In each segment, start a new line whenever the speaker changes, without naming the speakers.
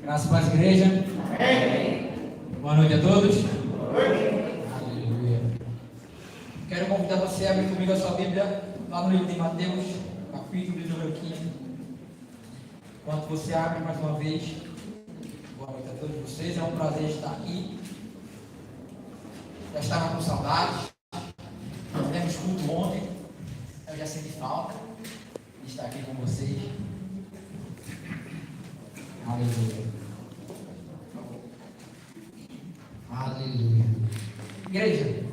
Graças a Deus, igreja.
Amém.
Boa noite a todos.
Boa noite.
Aleluia. Quero convidar você a abrir comigo a sua Bíblia lá no livro de Mateus, capítulo de número 15. Enquanto você abre mais uma vez, boa noite a todos vocês. É um prazer estar aqui. Já estava com saudades. Tivemos culto ontem. Eu já senti falta de estar aqui com vocês. Aleluia. Aleluia. Igreja,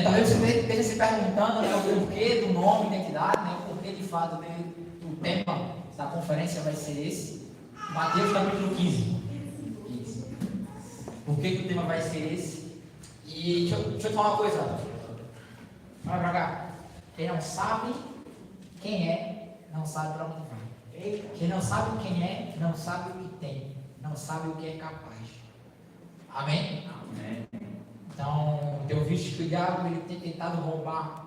talvez você esteja se perguntando, né, o porquê do nome, identidade, né, o porquê de fato do tema da conferência vai ser esse. Mateus capítulo 15. Por que o tema vai ser esse? E deixa eu te falar uma coisa. Olha pra cá. Quem não sabe quem é, não sabe para onde vai. Quem não sabe quem é, não sabe o que tem. Não sabe o que é capaz. Amém?
Amém.
Então, tenho visto que o diabo ele tem tentado roubar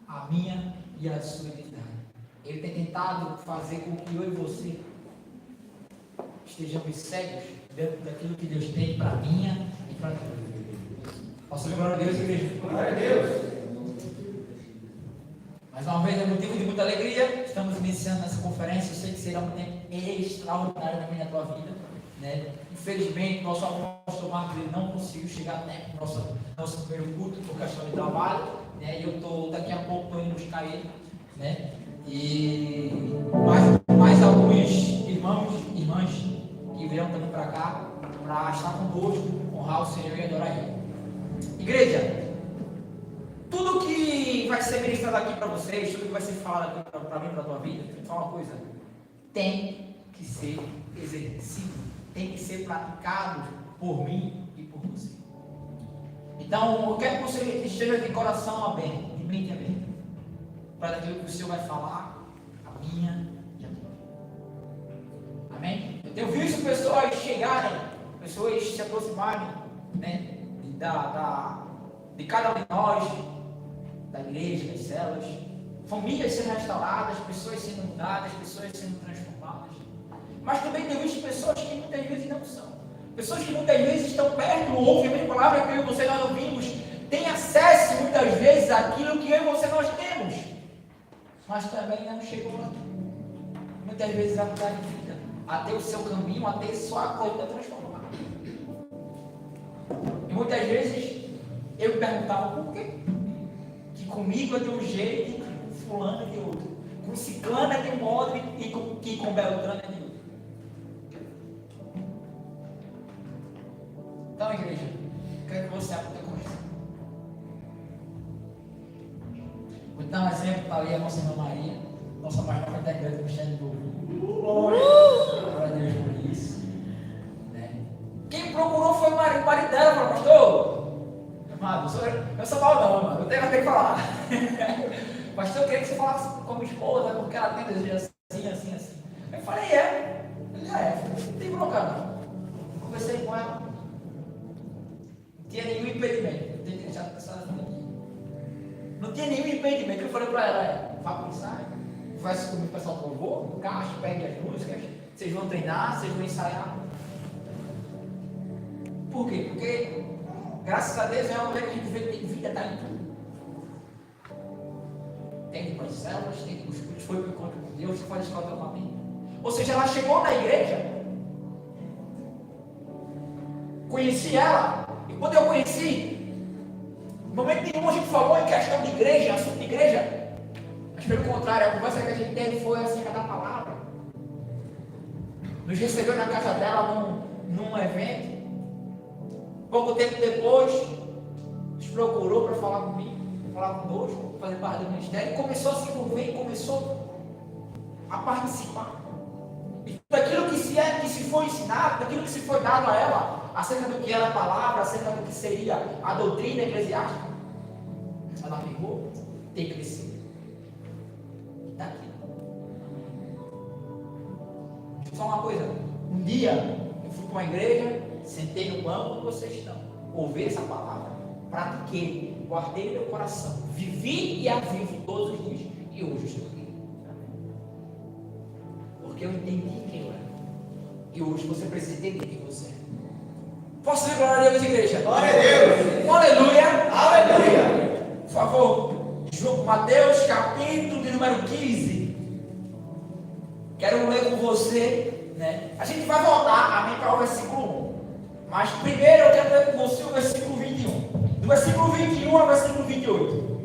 a minha e a sua identidade. Ele tem tentado fazer com que eu e você estejamos cegos dentro daquilo que Deus tem para minha e para tua. Posso lembrar a Deus, igreja?
Glória a Deus.
Mais uma vez, é motivo de muita alegria. Estamos iniciando essa conferência. Eu sei que será um tempo extraordinário na minha tua vida, né? Infelizmente, nosso apóstolo Marcos não conseguiu chegar a tempo no nosso primeiro culto por questão de trabalho, né? E eu daqui a pouco estou indo buscar ele, né? E mais alguns irmãos e irmãs que virão também para cá para estar conosco, honrar o Senhor e adorar Ele. Igreja, tudo que vai ser ministrado aqui para vocês, tudo que vai ser falado aqui para mim, para a tua vida, deixa eu te falar uma coisa: tem que ser exercido, tem que ser praticado por mim e por você. Então, eu quero que você esteja de coração aberto, de mente aberta, para aquilo que o Senhor vai falar, a minha e a tua. Amém? Eu tenho visto pessoas chegarem, pessoas se aproximarem, né, de cada um de nós, da igreja, das células, famílias sendo restauradas, pessoas sendo mudadas, pessoas sendo transformadas. Mas também tenho visto pessoas que muitas vezes não são. Pessoas que muitas vezes estão perto, ouvem a mesma palavra que eu e você nós ouvimos, têm acesso muitas vezes àquilo que eu e você nós temos, mas também não chegou lá. Muitas vezes a mudar de vida, a ter o seu caminho, a ter sua coisa transformada. E muitas vezes eu me perguntava por quê? Que comigo é de um jeito e com fulano é de outro. Com ciclano é de um modo e com beltrano é de outro. Então, igreja, quero que você abra o teu coração. Vou dar um exemplo para ali a nossa irmã Maria, nossa mais nova integrante do Ministério do Louvor. Glória a Deus por isso. Né? Quem procurou foi o marido dela, falou: pastor, amado, eu sou mal não, mano. Eu tenho que falar. Pastor, eu queria que você falasse com a minha esposa, porque ela tem desejo assim. Eu falei: ele já é. Não tem bronca não. Conversei com ela. Não tinha nenhum impedimento. Eu tenho que deixar essa vida aqui. Não tinha nenhum impedimento. Eu falei para ela: vá para o ensaio, vai comigo o pessoal do louvor, no caixa, pegue as músicas, vocês vão treinar, vocês vão ensaiar. Por quê? Porque graças a Deus é uma mulher que a gente vê que tem vida, está em tudo. Tem que ir para as células, tem que ir para os cultos, foi para o encontro com Deus, faz escola de tratamento. Ou seja, ela chegou na igreja, conheci ela, e quando eu conheci, no momento nenhum a gente falou em questão de igreja, assunto de igreja, mas pelo contrário, a conversa que a gente teve foi acerca da palavra. Nos recebeu na casa dela num evento. Pouco tempo depois, nos procurou para falar comigo, falar conosco, fazer parte do ministério, e começou a se envolver, começou a participar. E tudo aquilo que se foi ensinado, daquilo que se foi dado a ela, acerca do que era a palavra, acerca do que seria a doutrina eclesiástica, ela pegou, tem crescido. E está aqui. Deixa eu falar uma coisa. Um dia, eu fui para uma igreja, sentei no banco onde vocês estão, ouvi essa palavra, pratiquei, guardei meu coração, vivi e a vivo todos os dias, e hoje estou aqui. Porque eu entendi quem eu era. E hoje você precisa entender quem você é. Posso ver glória a Deus, igreja?
Glória a Deus.
Aleluia.
Aleluia.
Por favor, Mateus capítulo de número 15. Quero ler com você, né? A gente vai voltar, amém, para o versículo 1. Mas primeiro eu quero ler com você o versículo 21. Do versículo 21 ao versículo 28.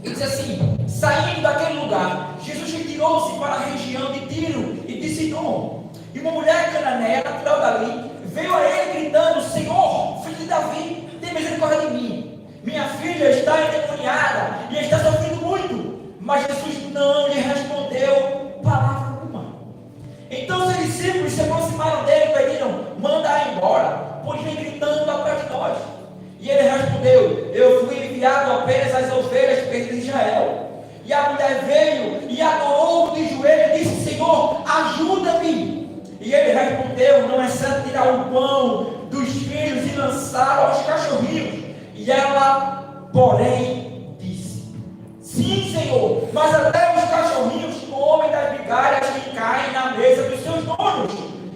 E diz assim: saindo daquele lugar, Jesus retirou-se para a região de Tiro e de Sidom. E uma mulher cananeia, natural dali, veio a ele gritando: Senhor, filho de Davi, tem misericórdia de mim. Minha filha está endemoniada e está sofrendo muito. Mas Jesus não lhe respondeu palavra alguma. Então os discípulos se aproximaram dele e pediram: manda-a embora, pois vem gritando atrás de nós. E ele respondeu: eu fui enviado apenas às ovelhas perdidas de Israel. E a mulher veio e adorou de joelho e disse: Senhor, ajuda-me. E ele respondeu: não é certo tirar o pão dos filhos e lançá-lo aos cachorrinhos. E ela, porém, disse: sim, Senhor, mas até os cachorrinhos comem das migalhas que caem na mesa dos seus donos.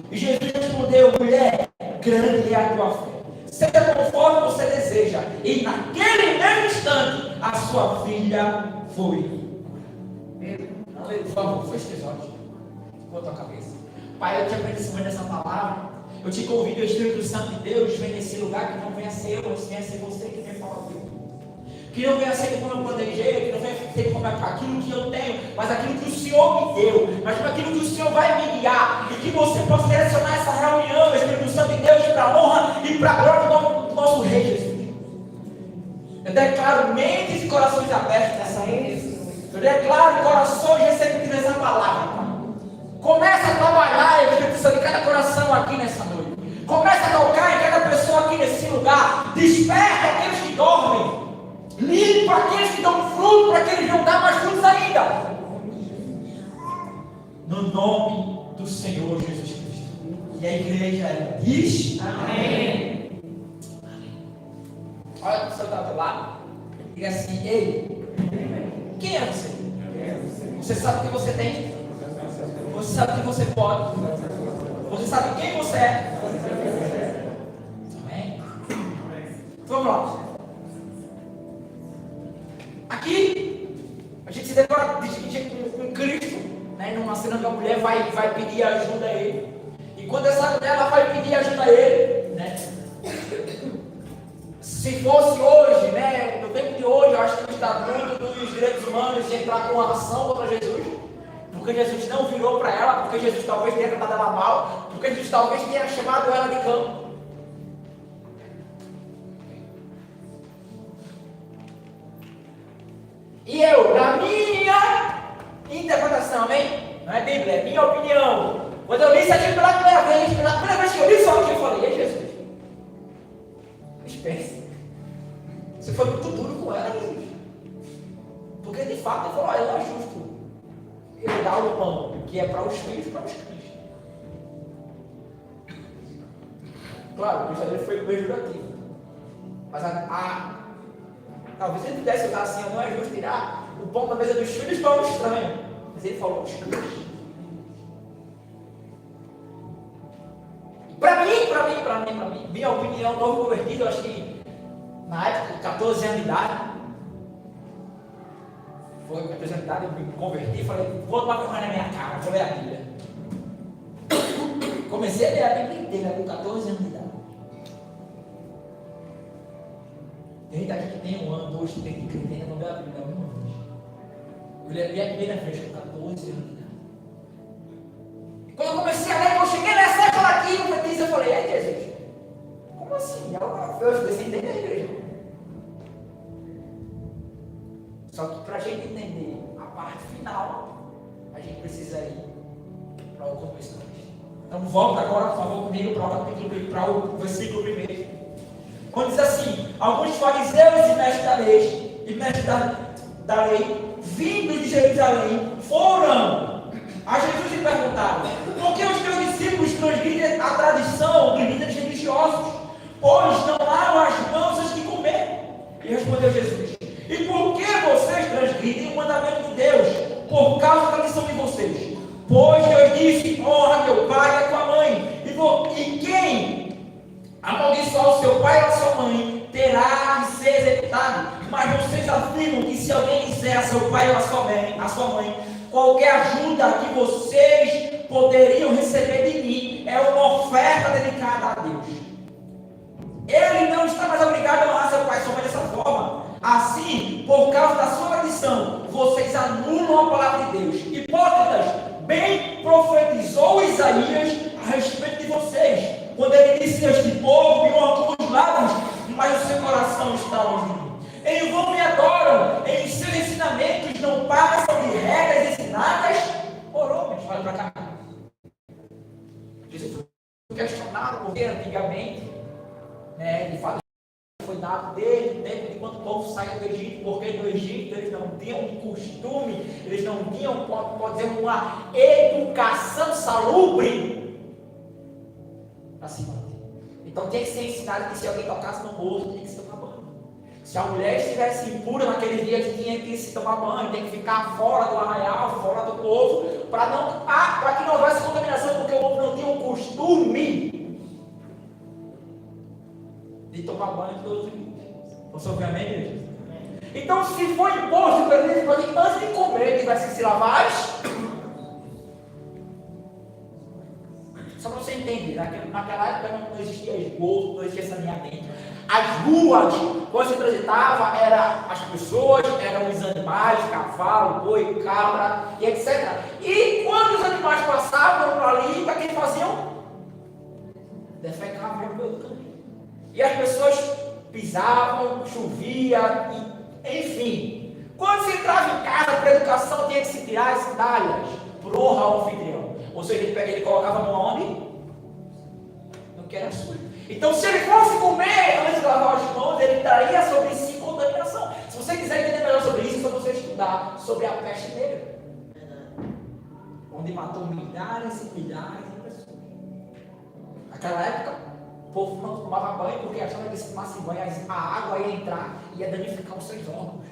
E Jesus respondeu: mulher, grande é a tua fé, seja conforme você deseja. E naquele mesmo instante a sua filha foi. Por favor, feche os olhos, bota a cabeça. Pai, eu te abençoo nessa palavra. Eu te convido, o Espírito Santo de Deus, vem nesse lugar, que não venha ser eu, mas venha ser você que vem falar comigo. Que não venha ser como eu planejei, que não venha ser como aquilo que eu tenho, mas aquilo que o Senhor me deu, mas aquilo que o Senhor vai me guiar, e que você possa direcionar essa reunião, Espírito Santo de Deus, para a honra e para a glória do nosso Rei Jesus. Eu declaro mentes e corações abertos nessa reunião. Eu declaro corações receptivos nessa palavra. Começa a trabalhar, Espírito Santo, em cada coração aqui nessa noite. Começa a tocar em cada pessoa aqui nesse lugar. Desperta aqueles que dormem. Limpa aqueles que dão fruto, para que eles não dão mais frutos ainda. No nome do Senhor Jesus Cristo. E a igreja ela diz: amém. Olha para o seu do lado. Diga assim: ei, quem é você? Você sabe o que você tem? Você sabe o que você pode? Você sabe quem você é? Amém? Vamos lá. Aqui, a gente se depara com Cristo, né? Numa cena que a mulher vai pedir ajuda a ele. E quando essa mulher ela vai pedir ajuda a ele, né? Se fosse hoje, né? No tempo de hoje, eu acho que o Estatuto dos Direitos Humanos ia entrar com uma ação contra Jesus. Porque Jesus não virou para ela, porque Jesus talvez tenha tratado ela mal, porque Jesus talvez tenha chamado ela de cão. E eu, na minha interpretação, amém? Não é Bíblia, é minha opinião. Quando eu li isso aqui pela primeira vez que eu li isso aqui, eu falei: ei, Jesus, espere. Você foi muito duro com ela, Jesus. Porque de fato ele falou: olha, não é justo ele dá o pão, que é para os filhos, para os cães. Claro, o dele foi pejorativo. Mas talvez ele pudesse usar assim: não é justo tirar o pão da mesa dos filhos para o estranho. Mas ele falou: os cães. Para mim, minha opinião, novo convertido, eu acho que na época, 14 anos de idade, foi com 14 anos de idade, eu me converti e falei: vou tomar vergonha na minha cara, vou ler a Bíblia. Comecei a ler a Bíblia inteira com 14 anos de idade. Tem gente aqui que tem 1 ano, 2, 3 de crente, ainda não leu a Bíblia uma vez. Eu li a primeira vez com 14 anos de idade. E quando eu comecei a ler, eu cheguei nessa época aqui, eu falei: é Jesus, como assim? Eu descendei da igreja. Só que para a gente entender a parte final, a gente precisa ir para o começo da lista. Então volta agora, por favor, comigo para o versículo 1. Quando diz assim: alguns fariseus e mestres da lei, vindos de Jerusalém, foram a Jesus e perguntaram: por que os teus discípulos transgridem a tradição dos líderes religiosos, pois não lavam as mãos antes de comer? E respondeu Jesus: e por que vocês transgridem o mandamento de Deus, por causa da tradição de vocês? Pois Deus disse: honra teu pai e a tua afirmam que se alguém disser a seu pai ou a sua mãe, qualquer ajuda que vocês poderiam receber de mim é uma oferta dedicada a Deus. Ele não está mais obrigado a honrar seu pai e sua mãe dessa forma. Assim, por causa da sua tradição, vocês anulam a palavra de Deus. Hipócritas, bem profetizou Isaías a respeito de vocês, quando ele disse: este povo me honra com os lábios, mas o seu coração está longe de mim. Em vão me adoram, em seus ensinamentos não passam de regras ensinadas por homens. Olha para cá. Jesus foi questionado porque antigamente, de fato, foi dado desde o tempo de quando o povo saía do Egito, porque no Egito eles não tinham um costume, eles não tinham, pode dizer, uma educação salubre para se manter. Então tinha que ser ensinado que se alguém tocasse no rosto, tinha que se tomar banho. Se a mulher estivesse impura naquele dia, tinha que se tomar banho, tem que ficar fora do arraial, fora do povo, para que não houvesse contaminação, porque o povo não tinha um costume de tomar banho todos os dias. Você obviamente, igreja? Então, se foi imposto para ele, antes de comer, tivesse que se lavar. Só para você entender, naquela época não existia esgoto, não existia saneamento. As ruas, quando se transitava, eram as pessoas, eram os animais, cavalo, boi, cabra, e etc. E quando os animais passavam por ali, o que eles faziam? Defecavam no meio do caminho. E as pessoas pisavam, chovia, enfim. Quando se entrava em casa para a educação, tinha que se tirar as sandálias por honra ao anfitrião. Ou seja, ele colocava a mão onde? No que era sujo. Então, se ele fosse comer antes de lavar as mãos, ele traria sobre si contaminação. Se você quiser entender melhor sobre isso, é só você estudar sobre a peste negra, onde matou milhares e milhares de pessoas. Naquela época, o povo não tomava banho porque achava que se tomasse banho, a água ia entrar e ia danificar os seus órgãos.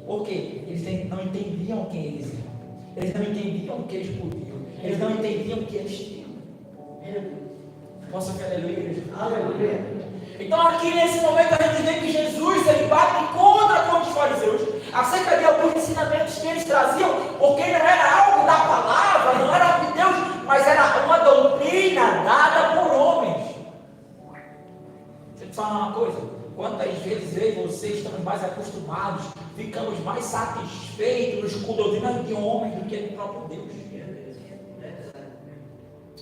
Por quê? Eles não entendiam quem eles eram. Eles não entendiam o que eles podiam. Eles não entendiam o que eles tinham. Posso falar aleluia, igreja? Aleluia. Então aqui nesse momento a gente vê que Jesus ele bate contra com os fariseus acerca de alguns ensinamentos que eles traziam, porque não era algo da palavra, não era algo de Deus, mas era uma doutrina dada por homens. Deixa eu te falar uma coisa. Quantas vezes eu e você estamos mais acostumados, ficamos mais satisfeitos com doutrinas de homens do que do próprio Deus?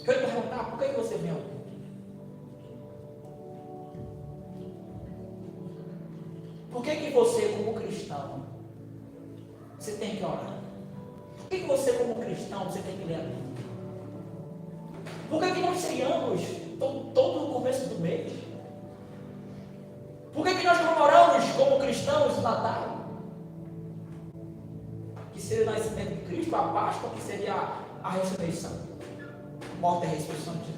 Eu te perguntar, por que você vem ao culto? Por que você, como cristão, você tem que orar? Por que você, como cristão, você tem que ler a Bíblia? Por que nós criamos todo no começo do mês? Por que nós comemoramos como cristãos o Natal? Que seria o nascimento de Cristo, a Páscoa, que seria a ressurreição. Morte e ressurreição de Jesus.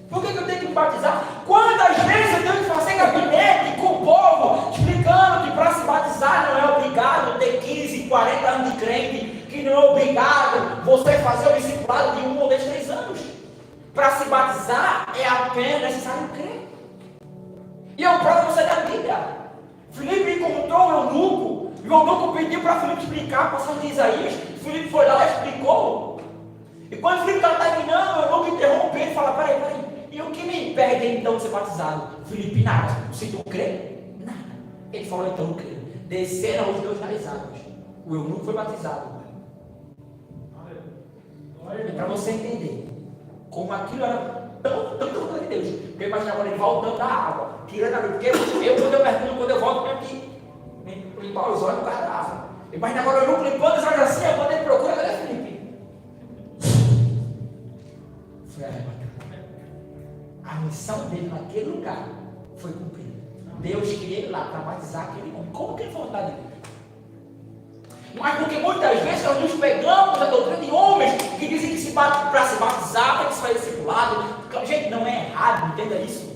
Por que eu tenho que me batizar? Quantas vezes eu tenho que fazer gabinete com o povo, explicando que para se batizar não é obrigado ter 15, 40 anos de crente, que não é obrigado você fazer o discipulado de 1 ou 2, 3 anos. Para se batizar é apenas necessário crer. E eu provo você da Bíblia. Filipe encontrou o eunuco, e o eunuco pediu para Filipe explicar a passagem de Isaías. Filipe foi lá e explicou. E quando Filipe estava terminando, o eunuco interrompeu e falou: peraí, e o que me impede então de ser batizado? Filipe, nada. Se tu crê, nada. Ele falou: então eu creio. Desceram os 2 nas águas. O eunuco foi batizado. E para você entender como aquilo era tanto coisa de Deus. Porque imagina agora ele voltando da água, tirando a água. Porque quando eu mergulho, quando eu volto, eu tenho que limpar os olhos por causa da água. Imagina agora eu não limpando os olhos assim, quando ele procura, cadê Filipe? Foi arrebatado. A missão dele naquele lugar foi cumprida. Deus queria ele lá para batizar aquele homem. Como que ele foi vontade de Deus? Mas porque muitas vezes nós nos pegamos a doutrina de homens que dizem que para se batizar tem que se fazer discipulado. Gente, não é errado, entenda isso.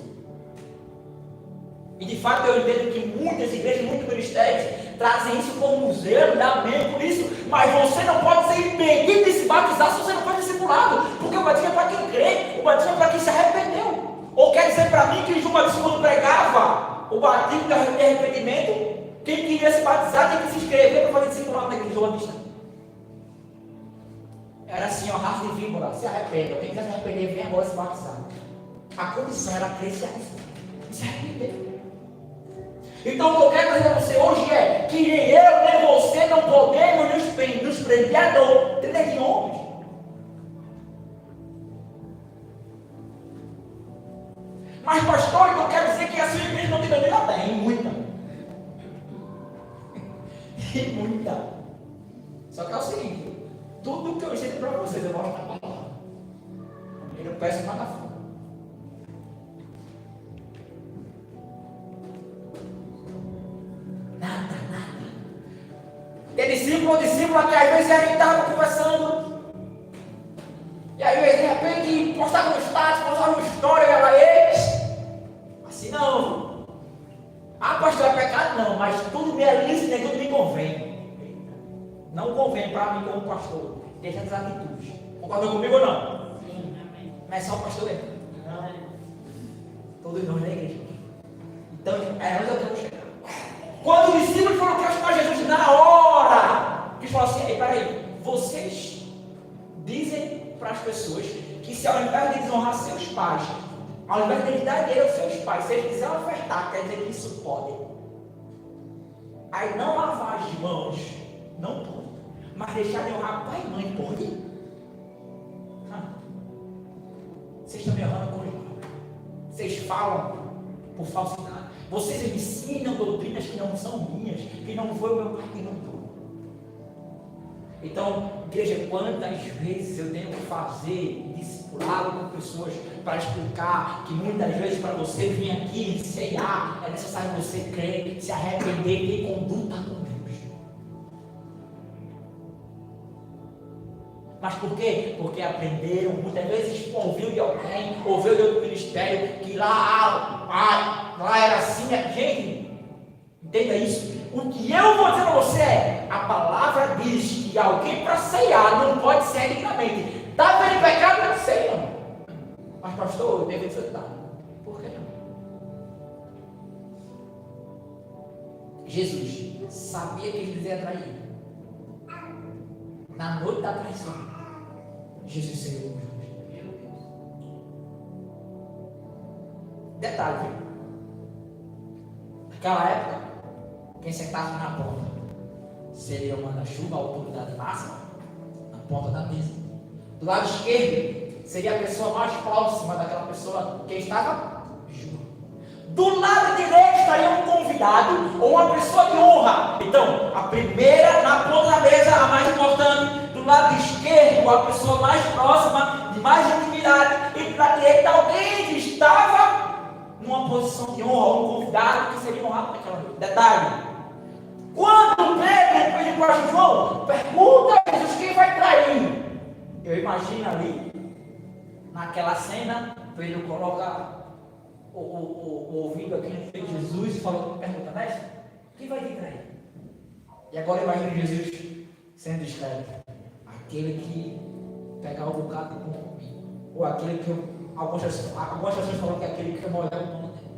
E de fato eu entendo que muitas igrejas, muitos ministérios trazem isso como zelo, dá medo por isso. Mas você não pode ser impedido de se batizar se você não for discipulado. Porque o batismo é para quem crê, o batismo é para quem se arrependeu. Ou quer dizer para mim que João Batista, quando pregava o batismo de arrependimento, quem queria se batizar tinha que se inscrever para fazer discipulado na igreja de João Batista? Era assim, ó, raça de víbora, se arrependa. Quem quiser se arrepender, vem agora se batizar. A condição era crer e se arrepender. Então, qualquer coisa de você hoje é que nem eu, nem você não podemos nos prender à doutrina de homens. Mas, pastor, eu quero dizer que a sua igreja não tem doutrina? Tem, muita. E muita. Só que é o seguinte: tudo que eu ensino para vocês, eu mostro na palavra. Eu não peço nada fora. Nada. Tem discípulo ou discípula que às vezes a gente estava conversando. E aí, de repente, postava um status, postava uma história, e ela, eles. Assim não. Ah, pastor, é pecado? Não, mas tudo me é lícito e tudo me convém. Não convém para mim como pastor. Deixa as atitudes. Concordam comigo ou não? Sim. Não é só o pastor mesmo. Não. Todos nós na igreja. Então, é onde eu quero chegar. Quando o discípulo falou que achou Jesus na hora, que falou assim: peraí, vocês dizem para as pessoas que se ao invés de desonrar seus pais, ao invés de eles dar dinheiro aos seus pais, se eles quiserem ofertar, quer dizer que isso pode. Aí não lavar as mãos, não pode. Mas deixar de honrar pai e mãe, pode? Vocês estão me honrando com ele. Vocês falam por falsidade. Vocês me ensinam doutrinas que não são minhas, que não foi o meu pai que mandou. Então, igreja, quantas vezes eu tenho que fazer discipulado com pessoas para explicar que muitas vezes para você vir aqui e ceiar, é necessário você crer, se arrepender e ter conduta com Deus. Mas por quê? Porque aprenderam, muitas vezes ouviu de alguém, ouviu de outro ministério, que lá era assim. Gente, entenda isso. O que eu vou dizer para você é: a palavra diz que alguém para ceiar não pode ser dignamente. Está vendo pecado? Não sei não. Mas pastor, eu devo aceitar. Por que não? Jesus sabia que eles iam trair. Na noite da traição, Jesus ceiou com Jesus. Detalhe, viu? Naquela época, quem sentava na porta seria o manda-chuva, a autoridade máxima, na porta da mesa. Do lado esquerdo seria a pessoa mais próxima daquela pessoa que estava junto. Do lado direito estaria um convidado ou uma pessoa de honra. Então, a primeira na ponta da mesa, a mais importante. Do lado esquerdo, a pessoa mais próxima, de mais intimidade. E para a direita, alguém que estava numa posição de honra, um convidado que seria honrado naquela noite. Detalhe: quando Pedro pediu para João, pergunta a Jesus quem vai trair. Eu imagino ali, naquela cena, Pedro coloca o ouvido aqui no peito de Jesus e falou: pergunta, mestre, quem vai te trair? E agora eu imagino Jesus sendo discreto: aquele que pegar o bocado de pão comigo, ou aquele que algumas pessoas falam que é aquele que molhar o pão dele.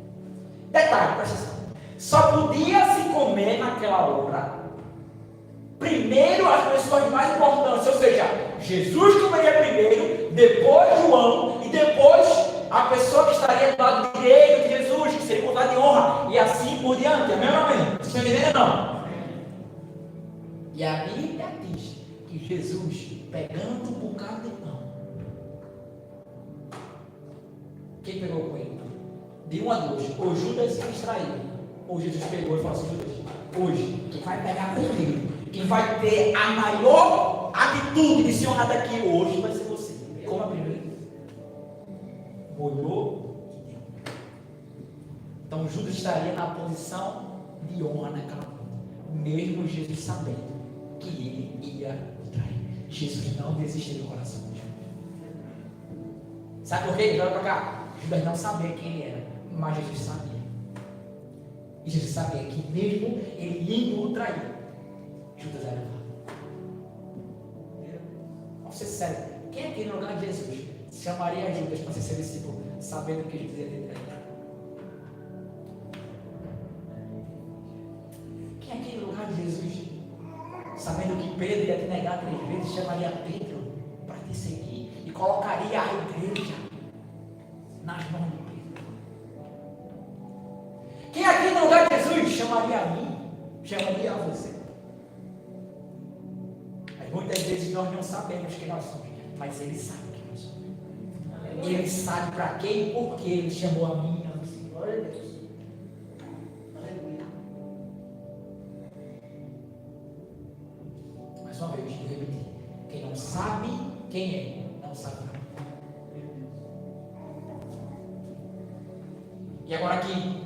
Detalhe, presta atenção: só podia se comer naquela hora primeiro as pessoas de mais importância, ou seja, Jesus comeria primeiro, depois João e depois a pessoa que estaria do lado direito de Jesus, que seria convidado de honra, e assim por diante. Amém ou não amém? Vocês estão entendendo ou não? E a Bíblia diz que Jesus, pegando um bocado de pão, quem pegou com ele? De 1 a 2, ou Judas se distraiu, ou Jesus pegou e falou assim: Judas, hoje, quem vai pegar primeiro, quem vai ter a maior atitude de se honrar daqui hoje, vai ser você. Como a primeira vez. Olhou e deu. Então Judas estaria na posição de honra naquela noite, mesmo Jesus sabendo que ele ia o trair. Jesus não desistiu do coração de Judas. Sabe por quê? Olha para cá. Judas não sabia quem ele era, mas Jesus sabia. E Jesus sabia que mesmo ele indo o trair, Judas era levado. Vamos ser sérios. Quem aqui no lugar de Jesus chamaria Judas para ser seu discípulo, sabendo o que Jesus ia ter traído. Quem é aqui no lugar de Jesus, sabendo que Pedro ia te negar 3 vezes, chamaria Pedro para te seguir e colocaria a igreja nas mãos de Pedro? Quem aqui no lugar de Jesus chamaria a mim, chamaria a você? Mas muitas vezes nós não sabemos quem nós somos, mas Ele sabe quem nós somos. Ele sabe para quem e por que Ele chamou a mim e a você. Glória a Deus. Aleluia. Mais uma vez, vou repetir. Quem não sabe quem é, não sabe nada. E agora aqui,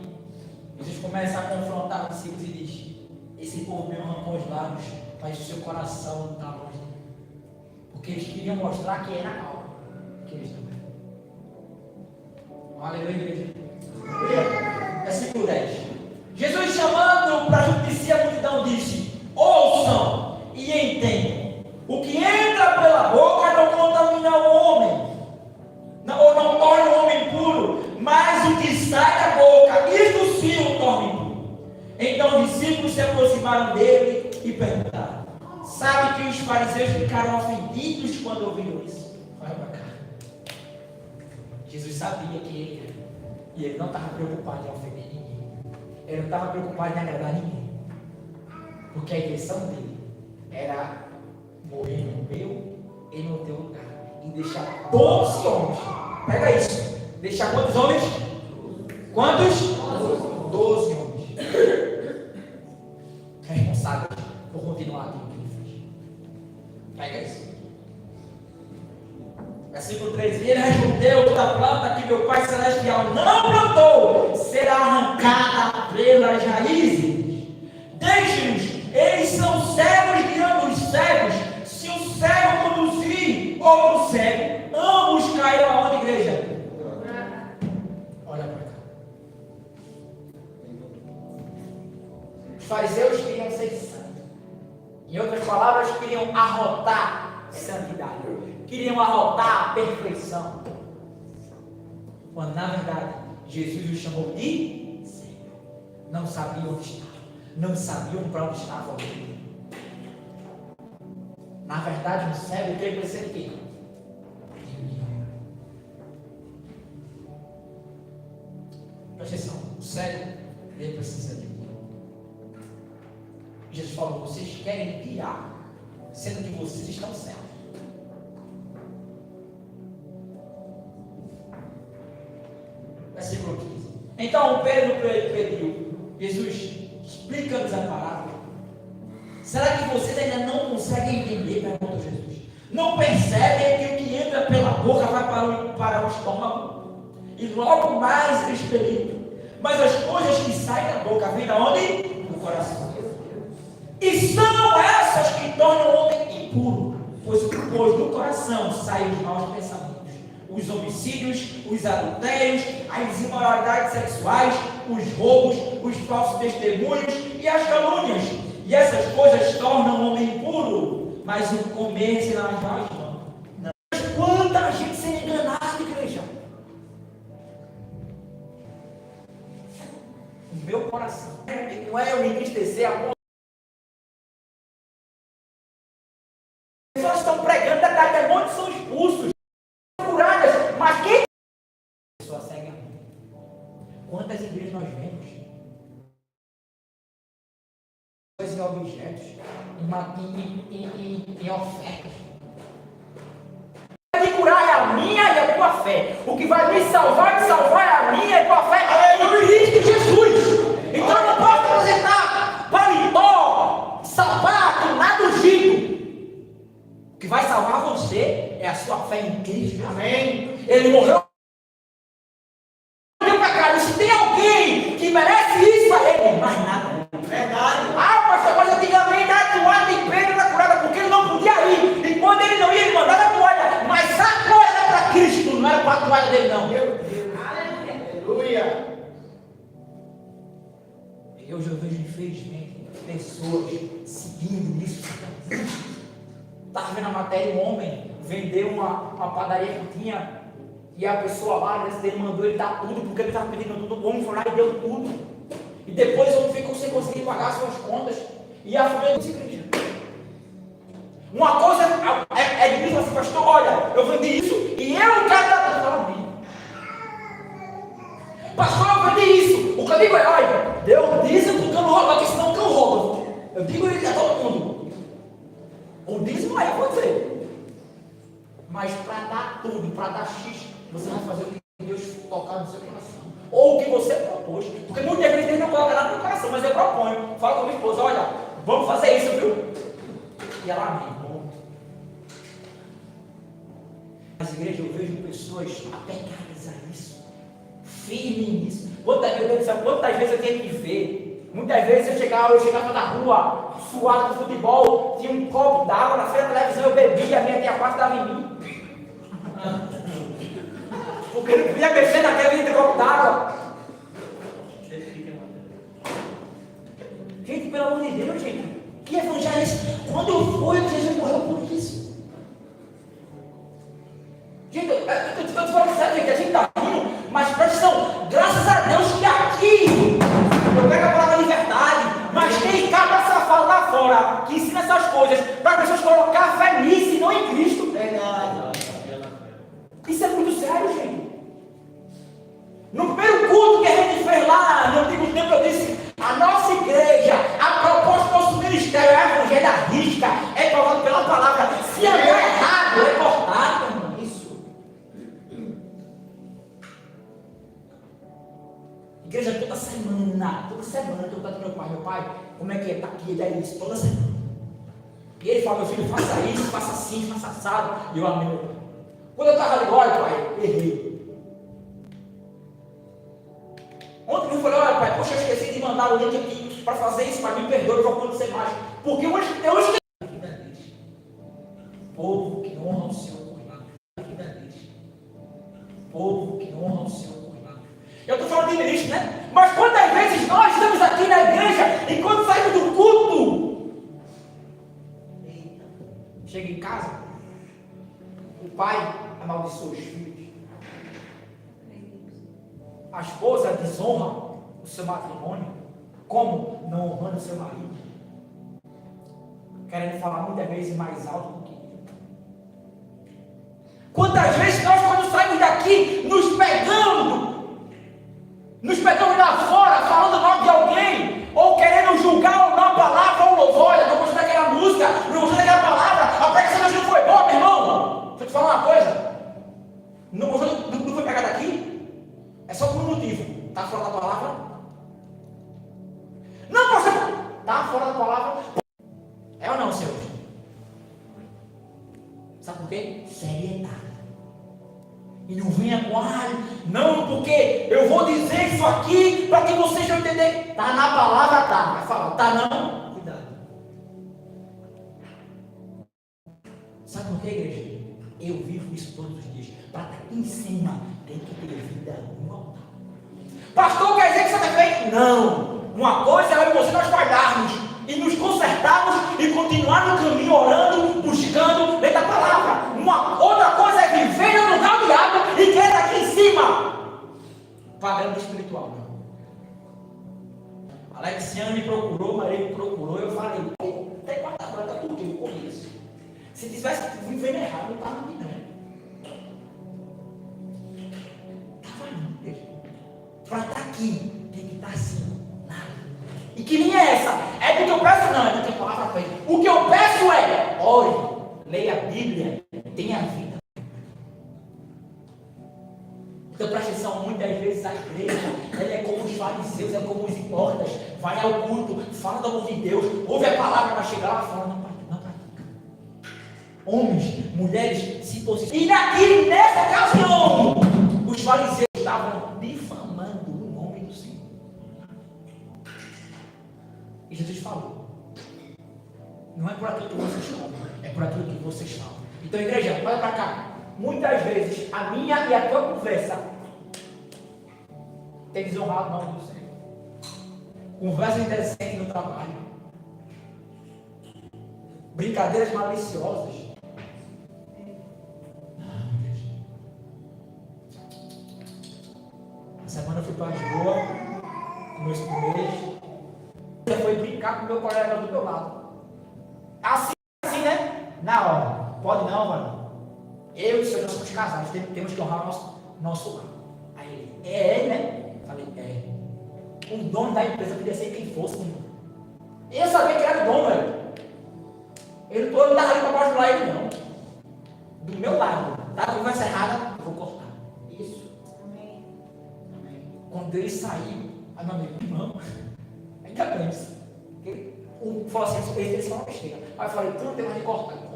Jesus começa a confrontar os discípulos e diz: esse povo me arrancou os lábios, mas o seu coração não está longe. Porque eles queriam mostrar que era algo que eles não eram. Aleluia, igreja. Versículo 10. Jesus, chamando para juntar-se a multidão, disse: ouçam e entendam. O que entra pela boca não contamina o homem, ou não torna o homem impuro, mas o que sai da boca, isto sim o torna impuro. Então os discípulos se aproximaram dele e perguntaram: sabe que os fariseus ficaram ofendidos quando ouviram isso? Olha para cá. Jesus sabia que ele era, e ele não estava preocupado em ofender ninguém. Ele não estava preocupado em agradar ninguém, porque a intenção dele era morrer no meu e no teu lugar e deixar 12 homens. Pega isso. Deixar quantos homens? Quantos? 12 homens. Responsáveis por continuar aquilo que ele fez. Pega isso. Versículo 13. Ele respondeu: toda planta que meu Pai Celestial não plantou será arrancada pelas raízes. Deixe-nos, eles são cegos guiando os cegos. Se o cego conduzir outro cego, ambos cairão aonde, igreja? Olha para cá. Os fariseus queriam ser santos. Em outras palavras, queriam arrotar santidade. Queriam arrotar a perfeição. Quando na verdade Jesus os chamou de cego. Não sabiam onde estavam. Não sabiam para onde estavam. Na verdade, um cego tem que ser de quê? Presta atenção, o cego, ele precisa de mim. Jesus falou: vocês querem guiar, sendo que vocês estão cegos. Versículo 15. Então Pedro pediu: Jesus, explica-nos a parábola. Será que vocês ainda não conseguem entender? Perguntou Jesus. Não percebem que o que entra pela boca vai para o estômago e logo mais expelido? Mas as coisas que saem da boca vêm de onde? Do coração. E são essas que tornam o homem impuro, pois do coração saem os maus pensamentos, os homicídios, os adultérios, as imoralidades sexuais, os roubos, os falsos testemunhos e as calúnias. E essas coisas tornam o homem impuro, mas o comer se lavar as mãos. Mas quanta gente sendo enganada, igreja! O meu coração não é eu me entristecer a ponto. As pessoas estão pregando, demônios são expulsos, curadas, mas quem? A pessoa segue a mim. Quantas igrejas nós vemos? Em objetos, em ofertas. O que curar é a minha e a tua fé. O que vai me salvar é a minha e a tua fé. Eu Cristo Jesus. Então eu não posso apresentar paletó, sapato, nada ungido. O que vai salvar você é a sua fé em Cristo. Amém. Ele morreu. Se tem alguém que merece isso, é ele. Mais nada. Verdade. Mas antigamente a toalha de Pedro era curada porque ele não podia ir. E quando ele não ia, ele mandava a toalha. Mas a toalha era para Cristo, não era para a toalha dele, não. Meu Deus. Aleluia. Eu já vejo, infelizmente, pessoas seguindo isso. Estava vendo a matéria, um homem vendeu uma padaria que tinha E a pessoa lá, antes dele, mandou ele dar tudo, porque ele estava pedindo tudo, o homem foi lá e deu tudo. E depois o homem ficou sem conseguir pagar as suas contas. E a família não se acredita. Uma coisa é de mim assim, pastor, olha, eu vendi isso e eu quero dar tudo. Pastor, eu vendi isso. O que eu digo é, olha, Deus dízimo do cano rouba, porque senão o cano rouba. Eu digo isso a todo mundo. O dízimo é, eu vou dizer. Mas para dar tudo, para dar X, você vai fazer o que Deus tocar no seu coração. Ou o que você propôs. Porque muitas vezes Deus não coloca nada no coração, mas eu proponho. Falo com a minha esposa, olha, vamos fazer isso, viu? E ela, amém. Nas igrejas eu vejo pessoas apegadas a isso, firmes nisso. Quantas vezes eu tenho que ver? Muitas vezes eu chegava na rua, suado do futebol, tinha um copo d'água na frente da televisão, eu bebia, a minha tia quase dava em mim. Porque eu não podia mexer naquela vida de copo d'água. Gente, pelo amor de Deus, gente, que evangelho é esse? Quando foi que Jesus morreu por isso? Gente, eu estou te falando sério, gente, a gente está rindo, mas presta atenção, graças a Deus que aqui, eu pego a palavra liberdade, mas tem cabra safado lá fora, que ensina essas coisas, para as pessoas colocar fé nisso e não em Cristo. Isso é muito sério, gente. No primeiro culto que a gente fez lá, no antigo tempo, eu disse, a nossa igreja, a proposta do nosso ministério é a evangelho à risca, é provado pela palavra, se andar errado, é cortado. Igreja toda semana que eu estou com meu pai, como é que é? Está aqui, ele é isso, toda semana. E ele fala, meu filho, faça isso, faça assim, faça assado. E eu amei. Quando eu estava ali, olha, pai, errei. Ontem eu falei, olha, pai, poxa, eu esqueci de mandar o link aqui para fazer isso, pai, me perdoe, não vou acontecer mais. Porque eu esqueci. Povo que honra o Senhor com lágrimas. Povo que honra o Senhor. Eu estou falando de ministro, né? Mas quantas vezes nós estamos aqui na igreja e quando saímos do culto, chega em casa, o pai amaldiçoa os filhos, a esposa desonra o seu matrimônio, como não honrando o seu marido, querendo falar muitas vezes mais alto do que ele. Quantas vezes nós, quando saímos daqui, nos pegamos lá fora, falando mal de alguém, ou querendo julgar ou não a palavra ou o louvor, olha, não gostei daquela música, não gostei daquela palavra, a pregação não foi boa, meu irmão. Deixa eu te falar uma coisa, não foi pegado aqui, é só por um motivo, está fora da palavra? Não, pastor, está fora da palavra, é ou não, senhor? Sabe por quê? Seriedade. E não venha com não, porque eu vou dizer isso aqui para que vocês não entenderem. Está na palavra, tá. Vai falar, tá não? Cuidado. Sabe por quê, igreja? Eu vivo isso todos os dias. Para estar aqui em cima, tem que ter vida no altar. Pastor, quer dizer que você está feito? Não. Uma coisa é eu e você nós guardarmos e nos consertarmos e continuar no caminho, orando, buscando dentro da palavra. Uma outra coisa é viver no lugar do diabo e querer aqui em cima, pagando espiritual. Alexiane me procurou, Maria me procurou, eu falei, até quarta-feira está tudo que eu conheço. Se tivesse vivendo errado, não estava aqui não. Estava não. Para estar aqui, tem que estar assim. E que linha é essa? É porque eu peço? Não, é porque a palavra foi. O que eu peço é, ore, leia a Bíblia, tenha vida. Então presta atenção, muitas vezes a igreja, ela é como os fariseus, é como os hipócritas, vai ao culto, fala do amor de Deus, ouve a palavra, vai chegar lá fora, não pratica. Homens, mulheres, se posicionam. E nessa ocasião, os fariseus estavam difamando o nome do Senhor. E Jesus falou, não é por aquilo que vocês comem, é por aquilo que vocês falam. Então, igreja, olha para cá. Muitas vezes, a minha e a tua conversa tem desonrado o nome do Senhor. Conversa indecente no trabalho. Brincadeiras maliciosas. Não, igreja. para Lisboa, com meus primeiros. Ele foi brincar com o meu colega do meu lado. Assim, né? Na hora. Pode não, mano. Eu e o senhor nós somos casados, temos que honrar o nosso lar. Aí ele, né? Falei, o dono da empresa podia ser quem fosse, meu. Eu sabia que era o dono, velho. Ele não estava ali para bajular ele, não. Do meu lado. Tá? A conversa errada, eu vou cortar. Isso. Amém. Quando ele saiu, aí meu amigo, irmão, ainda bem isso. Ele falou assim, eles são uma besteira. Aí eu falei, tu não tem mais de cortar.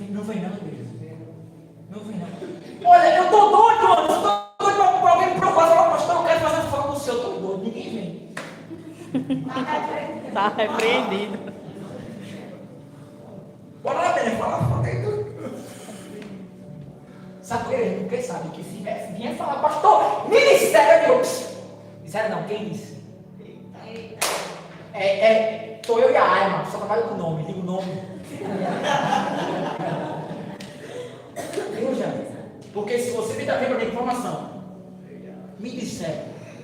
Não vem não, igreja. Não vem não. Olha, eu tô doido, mano. Eu tô doido pra alguém me procurar. Falar, pastor, eu quero fazer um foco no seu. Eu tô doido. Ninguém vem.
Tá repreendido.
Bora lá, Pedro. Fala, foca aí. Sabe por quê? Porque sabe que se vier falar, pastor, ministério, Deus. Ministério não, quem disse? Tô eu e a Aima, só trabalho com o nome, digo o nome. Porque se você me dá para minha informação, me disseram,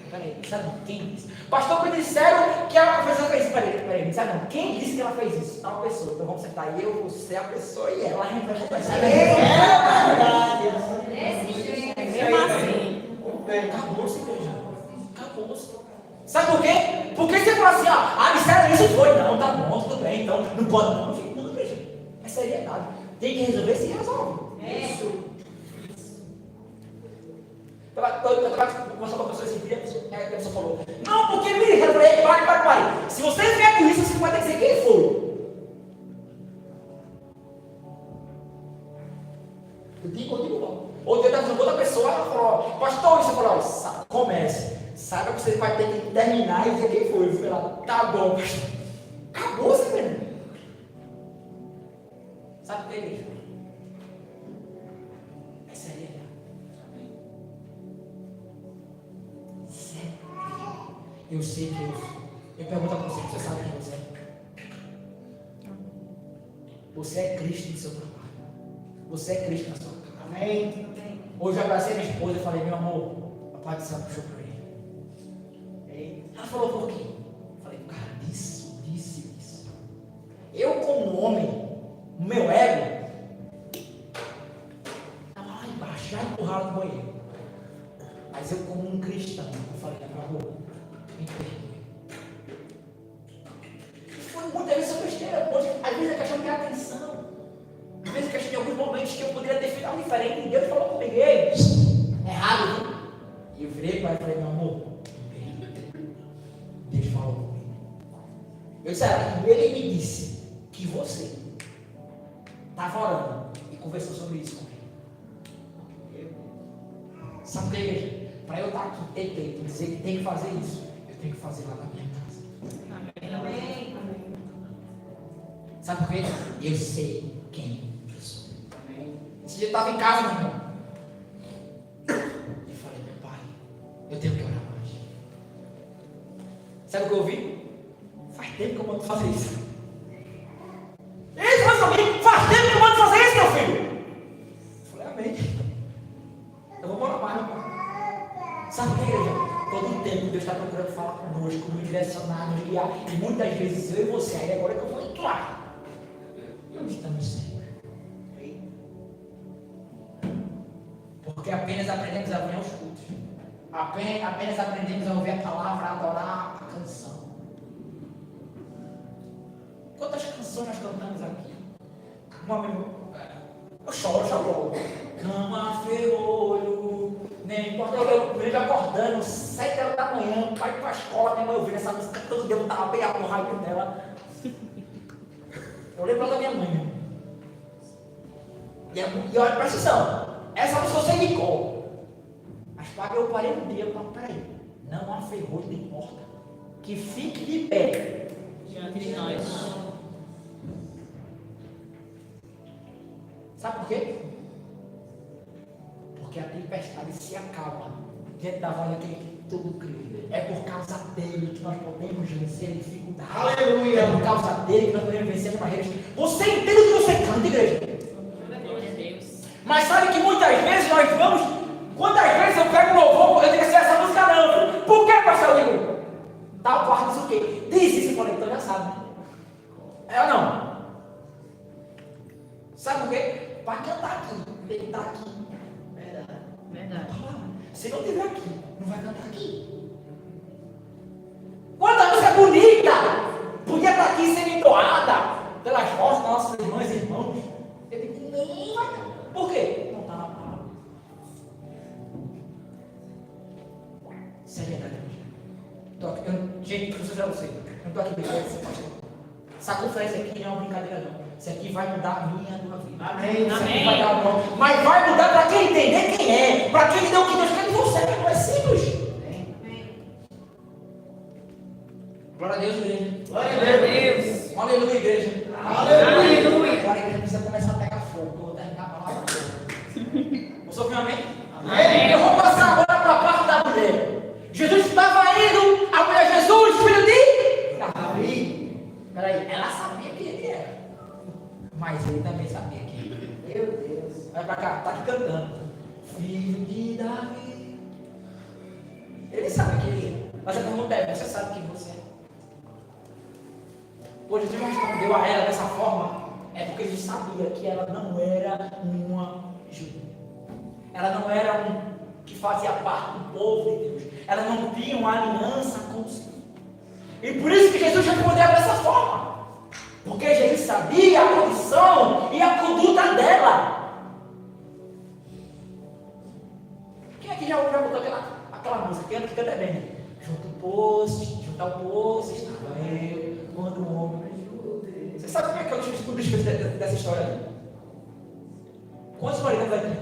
peraí, sabe não? Quem disse? Pastor, me disseram que a professora fez isso. Peraí, sabe não? Quem disse que ela fez isso? Tal pessoa. Então vamos sentar eu, você, a pessoa e ela. A gente vai conversar.
Mesmo assim.
Acabou-se, igreja. Acabou-se. Sabe por quê? Porque você fala assim, ó, disseram isso foi. Não, tá bom, tudo bem, então não pode não. Não, igreja. É seriedade. Tem que resolver, se resolve. Isso. Eu estava conversando com a pessoa esse dia, a pessoa falou, não, porque me eu falei, pare. Se você vier com isso, você vai ter que dizer quem foi. Eu digo logo. Outro dia eu estava com outra pessoa, ela falou, pastor, isso, eu falei, comece. Saiba que você vai ter que terminar e dizer quem foi. Eu falei lá, tá bom, pastor. Acabou, você mesmo. Sabe o que é isso? É seriedade. Eu sei que eu pergunto a você, você sabe quem você é? Você é Cristo no seu trabalho. Você é Cristo na sua casa. Amém? Hoje eu abracei minha esposa e falei, meu amor, a Pai do Céu puxou para ele. Ela falou por quê? Eu falei, cara, disse isso. Eu como homem, o meu ego, estava lá embaixo, já empurrado no banheiro. Mas eu como um cristão, eu falei, meu amor, me perdoe. Foi muitas vezes essa besteira, às vezes é questão de atenção. Às vezes é questão de alguns momentos que eu poderia ter feito algo diferente. E Deus falou comigo, errado, viu? E eu virei para ele e falei, meu amor, Deus falou comigo. Eu disse, ele me disse que você estava orando e conversou sobre isso comigo. Sabe o que, igreja? Para eu estar aqui, tentei dizer que tem que fazer isso, eu tenho que fazer lá na minha casa. Amém. Sabe por quê? Eu sei quem eu sou. Amém. Esse dia eu estava em casa, meu irmão. E falei, meu pai, eu tenho que orar mais. Sabe o que eu ouvi? Faz tempo que eu mando fazer isso. Ele falou comigo, faz tempo que eu mando fazer isso, meu filho. Eu falei, amém. Eu vou orar mais, meu pai. Sabe o que, igreja? Todo o tempo Deus está procurando falar conosco, nos direcionar, nos guiar. E muitas vezes eu e você, aí agora que eu vou entrar. Não estamos sempre. Porque apenas aprendemos a vir aos cultos. Apenas aprendemos a ouvir a palavra, a adorar a canção. Quantas canções nós cantamos aqui? Eu choro. Cama, ferrolho, nem importa. Eu vejo acordando, 7 horas da manhã, para ir para a escola, minha mãe ouvindo essa música todo dia, eu estava bem no raio dela. Eu lembro da minha mãe. E olha, presta atenção, essa música eu sei de cor. Mas eu parei um dia e falei, peraí, não há ferrolho nem porta que fique de pé
Diante de nós.
Sabe por quê? Porque a tempestade se acalma diante da voz daquele que tudo crê. É por causa dele que nós podemos vencer a dificuldade. Aleluia! É por causa dele que nós podemos vencer as barreiras. Você entende o que você canta, igreja?
Glória a Deus.
Mas sabe que muitas vezes nós vamos, quantas Tal parte diz o quê? Diz isso, eu falei, então já sabe, né? É ou não? Sabe por quê? Para cantar aqui, tem que estar aqui.
Verdade.
Se não estiver aqui, não vai cantar aqui. Quando a música é bonita, podia estar aqui sendo entoada pelas vozes das nossas irmãs e irmãos. Eu digo, nem vai cantar. Por quê? Não está na palavra. Isso é verdade. Gente, eu preciso você. Eu não estou aqui brincando, você pode. Essa conferência aqui não é uma brincadeira, não. Isso aqui vai mudar a minha e a tua vida.
Amém.
Isso aqui vai dar um nome. Mas vai mudar para quem entender quem é. Para quem entender o que Deus quer de você. Não é simples. Glória a Deus, igreja.
Glória a Deus.
Aleluia, igreja.
Aleluia.
Agora a igreja precisa começar a pegar fogo. Eu vou terminar a palavra. Você ouviu um amém?
Amém.
Eu vou passar agora para a parte da mulher. Jesus estava indo. A mulher, Jesus, filho de Davi. Peraí, ela sabia quem ele era. Mas ele também sabia quem ele era. Meu Deus. Vai pra cá, tá aqui cantando. Filho de Davi. Ele sabe quem ele é. Mas a pergunta é, você sabe quem você é? Pois Jesus respondeu a ela dessa forma, é porque ele sabia que ela não era uma judia. Ela não era um que fazia parte do povo de Deus. Ela não tinha uma aliança com o Senhor. E por isso que Jesus respondeu dessa forma. Porque Jesus sabia a condição e a conduta dela. Quem aqui já botou aquela música? Quem que canta bem? Junto ao poço, estava eu, quando o homem. Você sabe como é que eu descobri dessa história ali? Quantos maridos vai ter?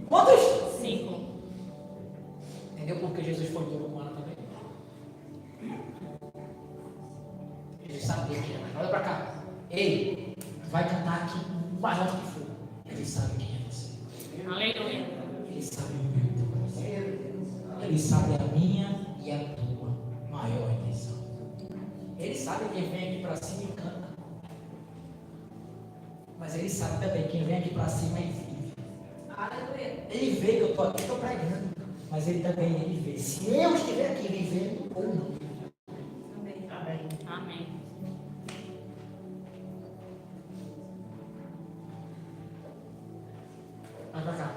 Quantos?
5.
Entendeu porque Jesus foi duro com ela também? Jesus sabia que era. Olha pra cá. Ei, vai cantar aqui o maior que for. Ele sabe quem é você.
Aleluia.
Ele sabe o meu teu coração. Ele sabe a minha e a tua maior intenção. Ele sabe quem vem aqui para cima e canta. Mas ele sabe também quem vem aqui para cima e vive. Aleluia. Ele vê que eu estou aqui, estou pregando. Mas ele também vê se eu estiver aqui vivendo ou não. Amém. Amém.
Amém.
Vai pra cá.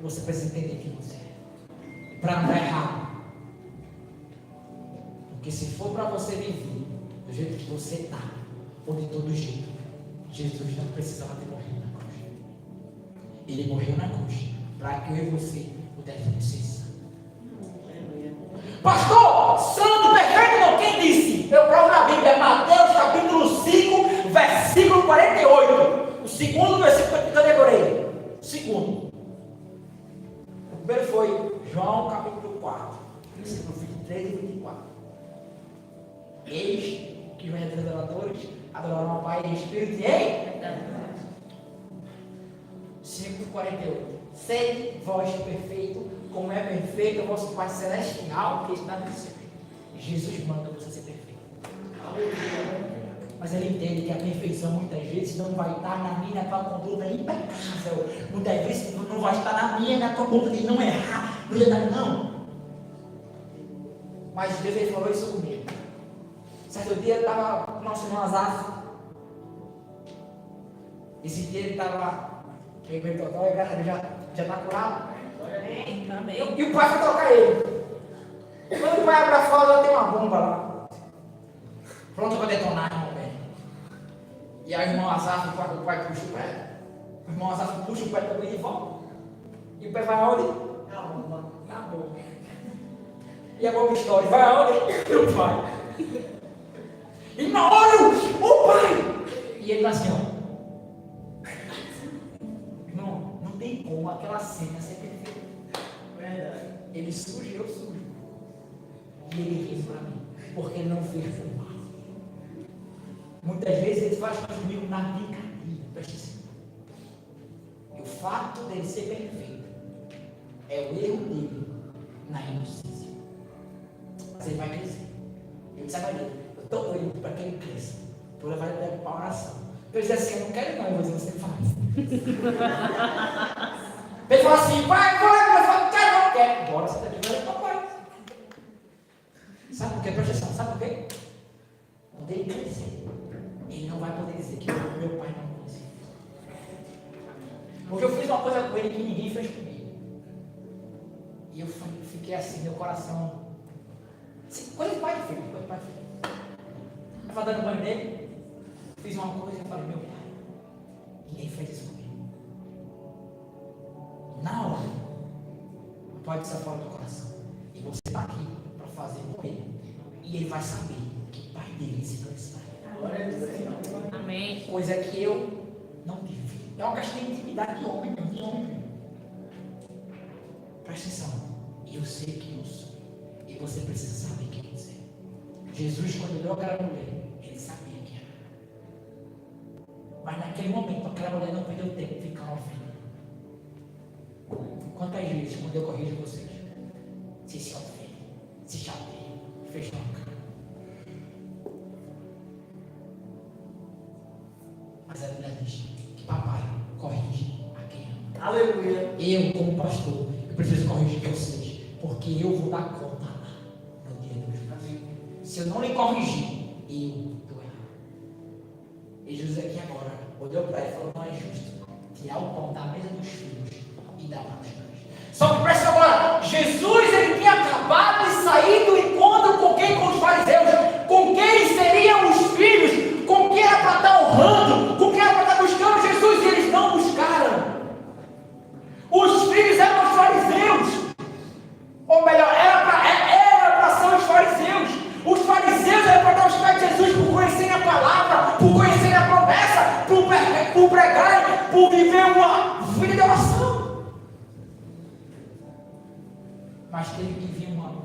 Você precisa entender quem você é. Para não dar errado. Porque se for para você viver do jeito que você está, ou de todo jeito, Jesus não precisava ter morrido na cruz. Ele morreu na cruz para que eu e você pudéssemos ser santos. Pastor, santo, perfeito, não, quem disse? Eu provo na Bíblia, Mateus capítulo 5, versículo 48. O segundo versículo que eu decorei. O segundo. O primeiro foi João capítulo 4, versículo 23 e 24. Eis que os adoradores adorarão ao Pai em espírito e em 5:48. Sede vós perfeito, como é perfeito o vosso Pai Celestial que está no céu. Jesus manda você ser perfeito. Mas ele entende que a perfeição muitas vezes não vai estar na minha e na tua conduta impecável. Muitas vezes não vai estar na minha e na tua conduta de não errar. Não. Mas Deus ele falou isso comigo. Certo dia eu estava com o nosso irmão Azaf. Esse dia ele estava. Quem total, graças a Deus já está curado.
Amém.
E o pai foi tocar ele. Quando o pai abre a fora, tem uma bomba lá. Pronto para detonar, irmão velho. E aí o irmão Azaf, o pai puxa o pé. O irmão Azaf puxa o pé também de volta. E o pé vai aonde? Na bomba. Na bomba. E a bomba estoura. Vai aonde? No pai. E na hora, o pai! E ele tá assim, ó. Não tem como aquela cena ser perfeita. Verdade. Ele suja e eu sujo. E ele ri para mim. Porque ele não fez o mal. Muitas vezes ele faz comigo na brincadeira. Presta atenção. E o fato dele ser perfeito é o erro dele na inocência. Mas ele vai crescer. Ele disse, eu estou doido para que ele cresça. Vou levar ele para a oração. Eu disse assim, eu não quero não, eu vou dizer, você faz. Ele fala assim, pai, vai, não quero, não quero. Bora, você está aqui, vai para papai. Sabe por quê? Presta atenção, sabe por quê? Quando ele crescer, ele não vai poder dizer que meu pai não conhece. Porque eu fiz uma coisa com ele que ninguém fez comigo. E eu fiquei assim, meu coração. Coisa de pai e filho, coisa de pai e filho. Eu estava dando banho nele, fiz uma coisa e eu falei, meu pai, ninguém fez isso comigo. Na hora, o pai precisa fora do coração. E você está aqui para fazer com ele. E ele vai saber que o pai dele ensinou isso para ele.
Amém.
Coisa que eu não tive. É uma questão de intimidade de homem. Presta atenção. Eu sei quem eu sou. E você precisa saber quem você é. Jesus, quando deu aquela mulher, ele sabia quem era. Mas naquele momento, aquela mulher não perdeu tempo de ficar ouvindo. Quantas vezes, quando eu corrijo vocês, vocês se ofendem, se chateiam, fecham a cara. Mas a Bíblia diz que papai corrige a quem ama.
Aleluia.
Eu, como pastor, eu preciso corrigir vocês, porque eu vou dar conta lá no dia do juízo. Se eu não lhe corrigir, eu estou errado. E Jesus aqui agora olhou para ele e falou: não é justo tirar o pão da mesa dos filhos e dar para os cães. Só que presta agora, Jesus ele tinha acabado de sair do encontro com quem? Com os fariseus. Com quem seriam os filhos? Com quem era para estar honrando? Com quem era para estar buscando Jesus? E eles não buscaram. Os filhos eram os fariseus. Ou melhor, era para ser os fariseus. Os fariseus eram para estar aos pés de Jesus por conhecerem a palavra, por conhecerem a promessa, por pregar, por viver uma vida de oração. Mas teve que vir uma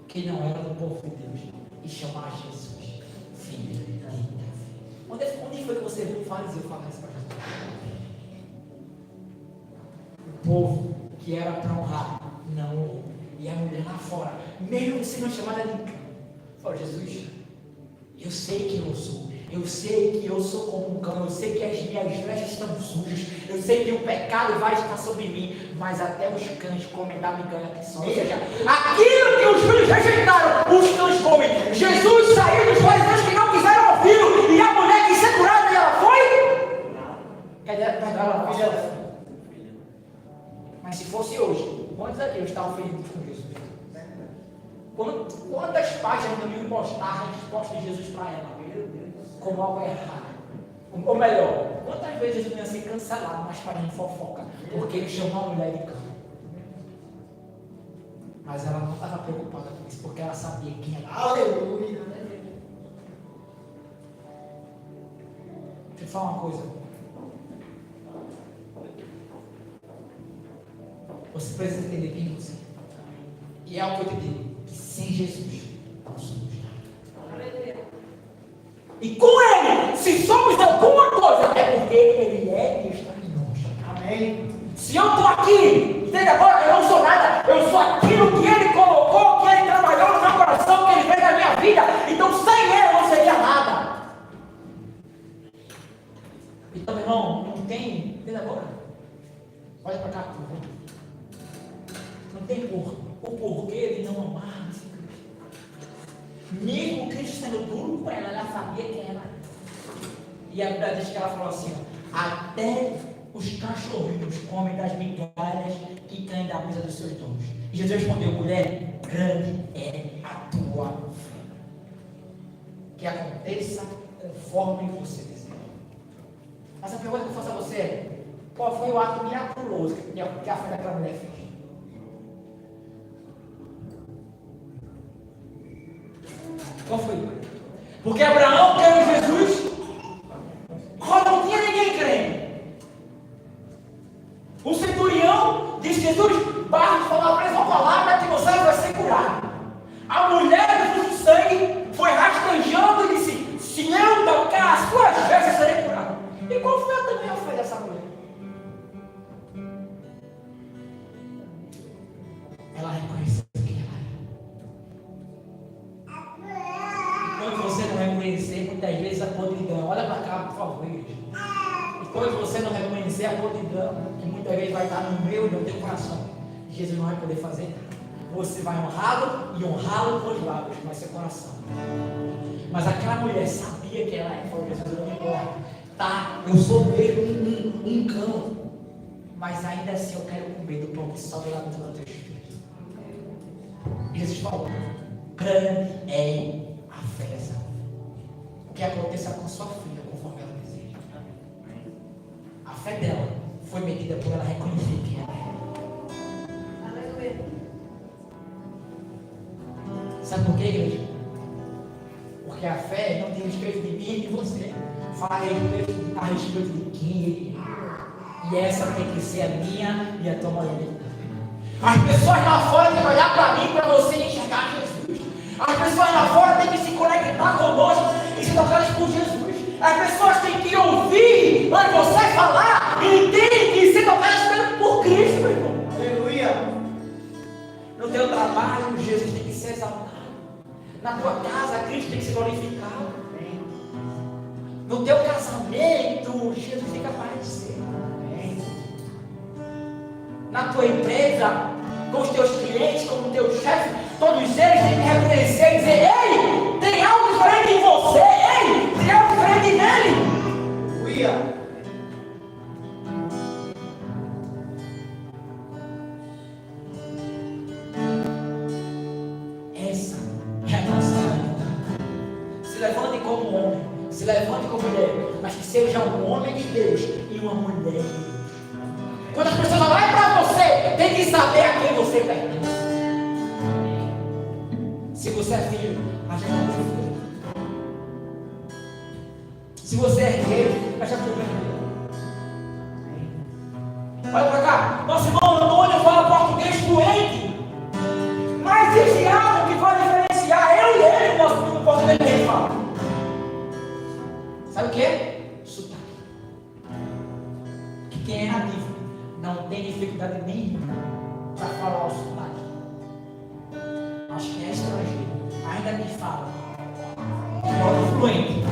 que não era do povo de Deus e chamar Jesus filho de Davi. Onde foi que você viu o fariseu falar isso para Jesus? O povo que era para honrar não honrou. E a mulher lá fora, mesmo sendo chamada de cão, falou: Jesus, eu sei quem eu sou. Eu sei que eu sou como um cão, eu sei que as minhas vestes estão sujas, eu sei que o pecado vai estar sobre mim, mas até os cães comem da migalha que só. Ou seja, aquilo que os filhos rejeitaram, os cães comem. Jesus saiu dos fariseus que não quiseram ouvi-lo, e a mulher que ser curada, e ela foi? Cadê ela? Filha. Mas se fosse hoje, quantos aqui estavam felizes com Jesus? Quantas páginas não iam postar a resposta de Jesus para ela? Como algo errado. Ou melhor, quantas vezes ele ia ser cancelado nas páginas de fofoca, porque ele chamou a mulher de cão. Mas ela não estava preocupada com isso, porque ela sabia quem era.
Aleluia.
Deixa eu te falar uma coisa. Você precisa entender quem você é. E é algo que eu te digo, que sem Jesus não somos nada. E com Ele, se somos alguma coisa, é porque Ele é e está em nós. Amém? Se eu estou aqui, entende agora? Eu não sou nada. Eu sou aquilo que Ele colocou, que Ele trabalhou no meu coração, que Ele fez na minha vida. Então, sem Ele, eu não seria nada. Então, meu irmão, não tem. Entende agora? Olha para cá, por favor. Não tem o porquê de não amar. Mesmo Cristo sendo duro com ela, ela sabia quem ela era. E a Bíblia diz que ela falou assim: até os cachorrinhos comem das migalhas que caem da mesa dos seus donos. E Jesus respondeu: mulher, grande é a tua fé. Que aconteça conforme você deseja. Mas a pergunta que eu faço a você é: qual foi o ato miraculoso que a fé daquela mulher fez? Qual foi? Porque Abraão creu em Jesus quando não tinha ninguém crendo. O centurião disse: Jesus, basta de falar apenas uma palavra que você vai ser curado. A mulher do fluxo de sangue foi rastejando e disse: se eu tocar as suas vestes, eu serei curado. E qual foi também a fé dessa mulher? Ela reconheceu quem ela era. Quando você não reconhecer, muitas vezes a podridão, olha para cá, por favor, igreja. E quando você não reconhecer a podridão, que muitas vezes vai estar no meu e no teu coração, Jesus não vai poder fazer nada. você vai honrá-lo e honrá-lo com os lábios, mas seu coração. Mas aquela mulher sabia que ela falou: Jesus, não me importa, tá? Eu sou mesmo um cão, mas ainda assim eu quero comer do pão que sobe lá do teu espírito. E Jesus falou: grande é a fé dessa mulher. O que aconteça com sua filha, conforme ela deseja. A fé dela foi medida por ela reconhecer quem ela é. Sabe por quê, igreja? Porque a fé não tem respeito de mim e de você. Fala a respeito de quem ele é. E essa tem que ser a minha e a tua maioria. As pessoas lá fora têm que olhar para mim, para você enxergar Jesus. As pessoas lá fora têm que se conectar conosco e se tocadas por Jesus. As pessoas têm que ouvir antes de você falar e têm que ser tocadas por Cristo, meu irmão. Aleluia. No teu trabalho, Jesus tem que ser exaltado. Na tua casa, Cristo tem que ser glorificado. No teu casamento, Jesus tem que aparecer. Na tua empresa, com os teus clientes, com o teu chefe, todos eles têm que reconhecer e dizer: ei, tem algo diferente em você, ei, tem algo diferente nele. Uia. Essa é a nossa realidade. Se levante como homem, se levante como mulher, mas que seja um homem de Deus e uma mulher de Deus. Quando as pessoas olharem para você, tem que saber a quem você pertence. Se você é filho, acha que é filho. Se você é herdeiro, acha que é herdeiro. Olha para cá, nosso irmão Antônio fala português fluente. Mas existe algo que vai diferenciar eu e ele no português que ele fala. Sabe o que? Sotaque. Que quem é nativo não tem dificuldade nenhuma para falar o sotaque. Acho que é estrangeiro, ainda que fala de modo fluente,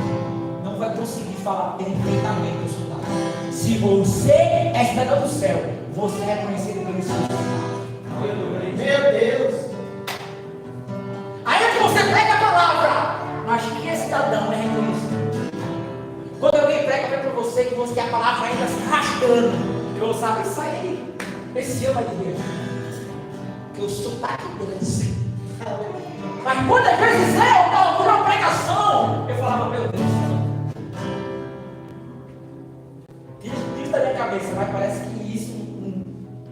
não vai conseguir falar perfeitamente o sotaque. Se você é cidadão do céu, você é reconhecido pelo seu sotaque. Meu Deus! Ainda que você prega a palavra, mas que é cidadão é reconhecido. Quando alguém prega para você que você a palavra ainda se arrastando, eu sabe, isso aí, esse ama de Deus, que o sotaque dele. Mas quantas vezes eu estava por uma pregação, eu falava: meu Deus, tira da minha cabeça, mas parece que isso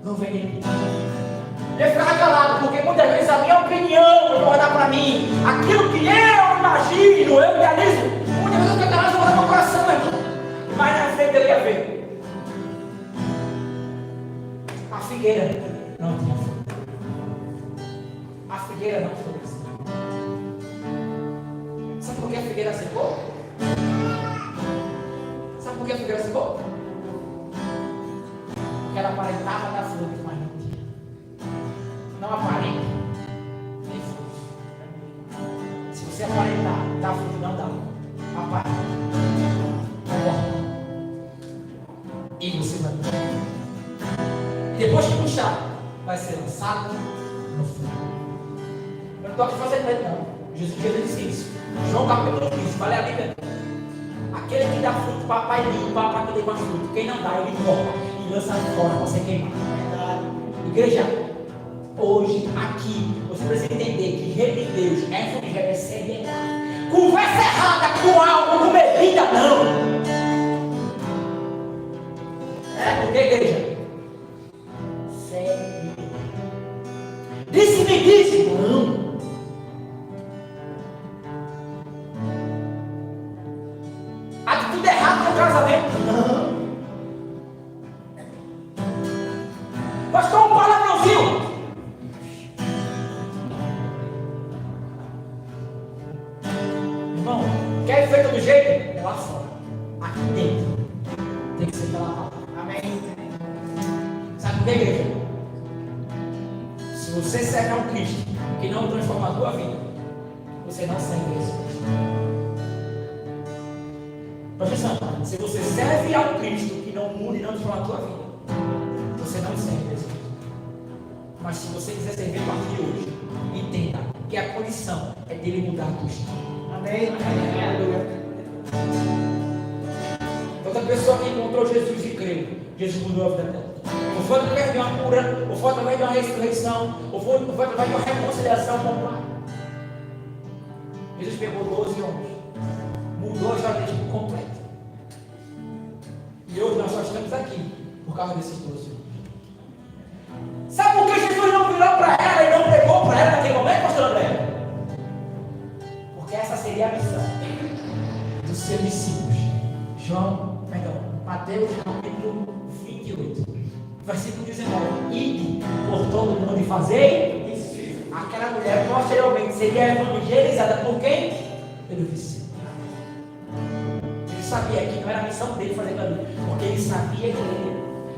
não vem de mim. Eu ficava calado, porque muitas vezes a minha opinião não vai dar para mim, aquilo que eu imagino, eu realizo, muitas vezes eu fico calado, eu vou dar meu coração, meu irmão. Mas na frente eu ia ver. A figueira não tinha fruto. A figueira não floresceu. Sabe por que a figueira secou? Sabe por que a figueira secou? Porque ela aparentava dar fruto, mas não tinha. Não aparenta, nem fruto. Se você aparentar dar fruto, não dá. Aparenta. E você vai puxar. Depois que puxar, vai ser lançado no fogo. Eu não estou aqui fazendo medo, não. Jesus disse isso. João capítulo 15, vale a Bíblia. Aquele que dá fruto, papai limpa para que dê mais fruto. Quem não dá, ele corta e lança fora para ser queimado. Igreja, hoje, aqui, você precisa entender que reino de Deus é evangelho, é seriedade. Conversa errada com algo, com bebida, não. É porque, igreja? Sério. Disse-me, disse. Não. Atitude errada no casamento. Não. Pastor, um palavrãozinho. Irmão, quer feito do jeito? É lá fora. Aqui dentro. Tem que ser pela palavra. Amém. Sabe por que, igreja? Se você serve a um Cristo que não transforma a tua vida, você não serve a esse Cristo. Presta atenção. Se você serve a um Cristo que não muda e não transforma a tua vida, você não serve a esse Cristo. Mas se você quiser servir a partir de hoje, entenda que a condição é dele mudar a tua história.
Amém.
Outra pessoa que encontrou Jesus e creu, Jesus mudou a vida dela. Ou foi através de uma cura, ou foi através de uma ressurreição, ou foi através de uma reconciliação com o Pai. Jesus pegou 12 homens, mudou a história deles por completo. E hoje nós só estamos aqui por causa desses 12 homens. Sabe por que Jesus não virou para ela e não pregou para ela naquele momento, pastor André? Porque essa seria a missão dos seus discípulos. Mateus capítulo 28, versículo 19. Ide por todo mundo e fazei isso. Aquela mulher posteriormente seria evangelizada por quem? Pelo discípulo. Ele sabia que não era a missão dele fazer aquilo ali, porque ele sabia que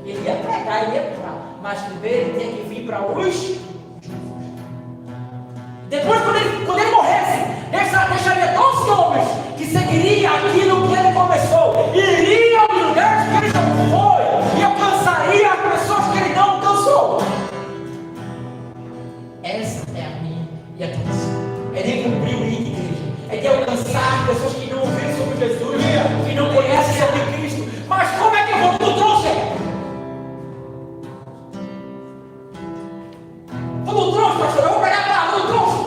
ele ia pregar, ele ia pregar, mas primeiro ele tinha que vir para os justos. Depois, quando ele morresse, deixaria 12 homens que seguiriam aquilo que ele começou, iriam ao lugar que ele não foi e alcançaria as pessoas que ele não alcançou. Essa é a minha e a tua missão. É de cumprir o hino de igreja, é de alcançar pessoas que não ouviram sobre Jesus, que não conhecem sobre Cristo. Mas como é que eu vou? Tu trouxe? Tu trouxe, pastor? Eu vou pegar a palavra, tu trouxe?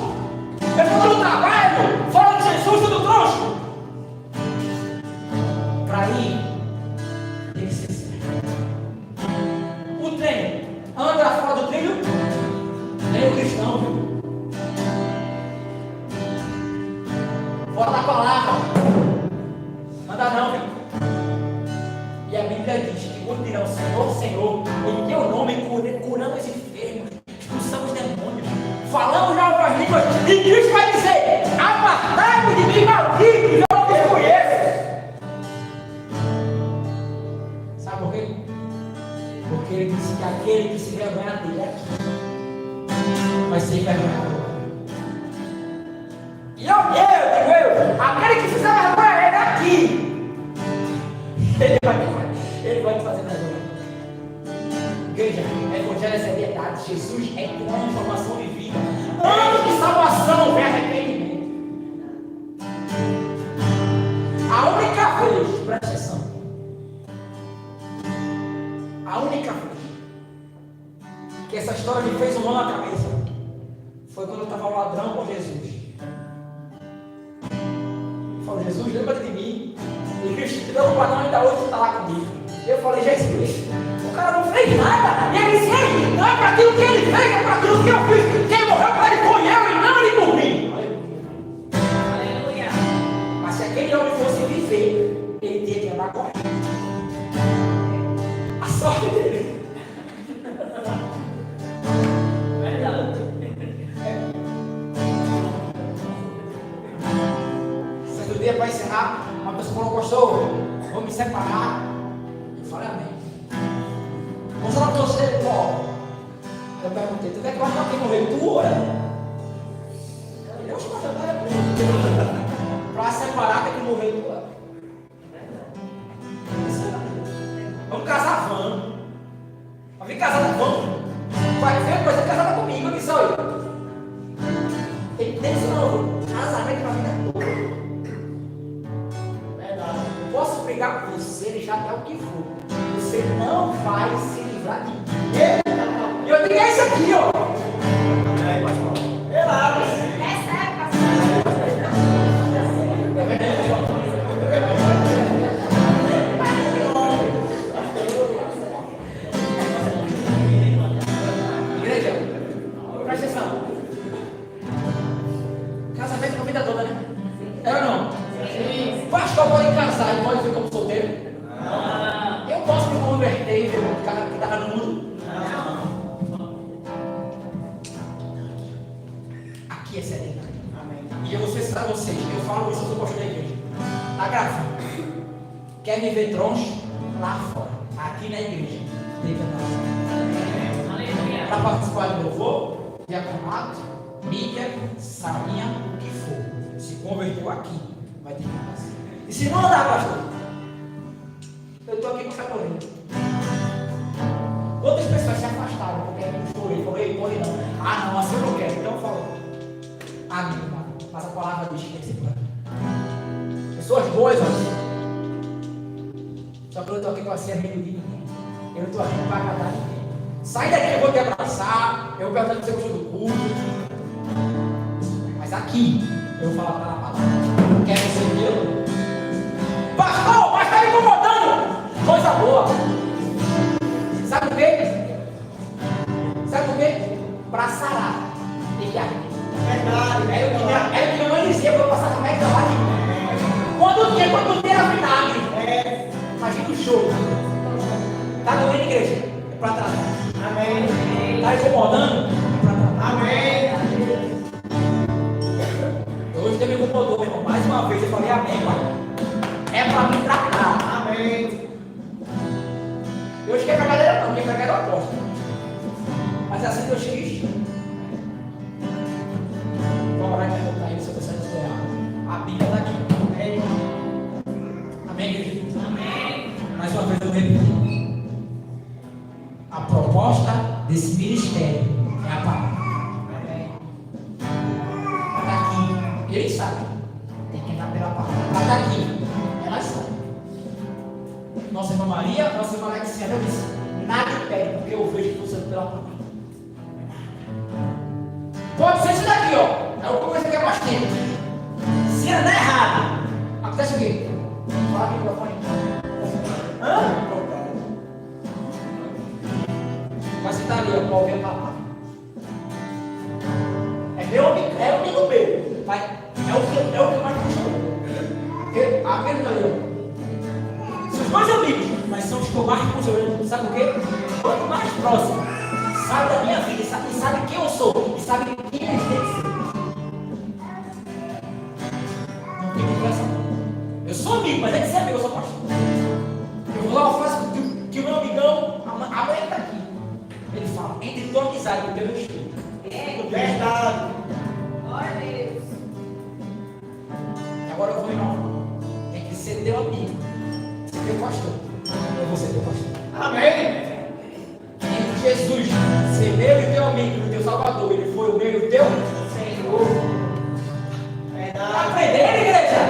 Eu estou no trabalho, fala de Jesus, tudo trouxe. Para ir, tem que ser certo. O treino, anda fora do trilho, nem o cristão, viu? Fora da palavra, anda não, viu? E a Bíblia diz que quando dirão Senhor, Senhor, em teu nome curamos os enfermos, expulsamos demônios, falamos novas línguas, e Cristo vai dizer: apartai-vos de mim, malditos, eu não vos conheço. Sabe por quê? Porque ele disse que aquele que se envergonhar dele aqui vai ser envergonhado. E eu, aquele que se envergonhar ele aqui, ele vai te fazer vergonha. Igreja, evangelho é seriedade. Jesus é transformação de vida. Anos de salvação vem arrependimento. A única vez, presta atenção, a única vez que essa história me fez um nó na cabeça foi quando eu estava ladrão com Jesus. Falei: Jesus, lembra de mim. E Cristo te deu um padrão, ainda hoje você está lá comigo. Eu falei: Jesus, o cara não fez nada. E ele disse: ei, não é para aquilo que ele fez, é para aquilo que eu fiz. Quem morreu para ele foi eu e não ele por mim.
Aleluia.
Mas se aquele homem fosse viver, ele tinha que andar correndo. A sorte dele.
Verdade.
Certo dia, para encerrar, uma pessoa falou: pastor, vou me separar. Eu falei: amém. Vamos falar para você, eu perguntei: tu quer que eu vá aqui morrer? Tu ora? Eu estou para separar, tem que morrer tu ora. Vamos casar, vamos. Vai vir casada, vamos. Vai ver coisa casada comigo, eu disse: olha, ele tem isso não, casamento para a vida toda. Posso brigar com você, já até o que for. Você não vai se livrar de mim. E eu digo: é isso aqui, ó. É lá, igreja, presta atenção. Casamento para a vida toda, né? É ou não? Pastor pode casar e pode ficar como solteiro? Não. Eu posso me converter e ver o cara que estava no mundo? Não. Aqui é seriedade. E eu vou ser a vocês, eu falo isso, eu sou pastor da igreja. Tá gravando? Quer me ver troncho? Lá fora. Aqui na igreja. Tem que andar.
Aleluia.
Para participar do louvor, diaconato, mídia, salinha, o que for. Se converteu aqui, vai ter que andar. E se não andar, pastor, eu estou aqui com o sacolinho. Outras pessoas se afastaram porque não pastor. Ele falou, ei, corre não. Ah, não, assim eu não quero. Então eu falo, amém, irmão. Mas a palavra diz que tem que ser por aqui. Pessoas boas, ó. Só que eu estou aqui para ser amigo de ninguém. Eu não estou aqui para agradar ninguém. Sai daqui, eu vou te abraçar. Eu vou perguntar se você gostou do culto. Mas aqui, eu vou falar para a palavra. Quer ser meu? Pastor, mas está me incomodando. Coisa boa. Sabe por quê? Sabe por quê? Para sarar. Tem que arder.
Verdade.
Era o que minha mãe dizia para eu passar com a médica lá. Quando tem a vinagre. Imagina o show. Está doendo, igreja? É para tratar.
Amém.
Está incomodando? É para tratar.
Amém.
Hoje Deus me incomodou, meu irmão. Mais uma vez eu falei amém, pai. É para me tratar.
Amém.
Deus quer brincadeira não, quem pregar é o apóstolo. Mas assim Deus quis. Vamos orar e perguntar aí se você está esperando. A Bíblia está aqui. Amém. Amém, igreja?
Amém.
Mais uma vez eu repito. A proposta desse ministério é a palavra. Está aqui. Ele sabe. Tem que entrar pela palavra. Está aqui. Ela sabe. Nossa irmã Maria, nossa irmã Alexandra, eu disse, nada impede, porque eu vejo que você pela palavra. Pode ser isso daqui, ó. É o que você quer mais tempo. Se andar errado, acontece o quê? Fala aqui o microfone. Hã? Mas você está ali, ó, para ouvir a palavra. É meu amigo, é amigo meu. Mas é o que mais puxou. Porque aquele ali, ó. Os dois amigos, mas são os que eu mais puxo. Sabe por quê? Quanto mais próximo, sabe da minha vida, sabe quem eu sou, e sabe quem eles têm que ser. Não tem conversa. Eu sou amigo, mas é de ser amigo, eu sou pastor. Eu vou lá uma frase que o meu amigão, amanhã está aqui. Ele fala, entre tua amizade e o teu respeito.
Verdade.
Glória a Deus.
E agora eu vou, irmão. Tem que ser teu amigo. Ser teu pastor. Eu vou ser teu pastor.
Amém.
Entre Jesus ser meu e teu amigo, e teu salvador, ele foi o meu e o teu Senhor. Está
Verdade.
aprendendo, igreja?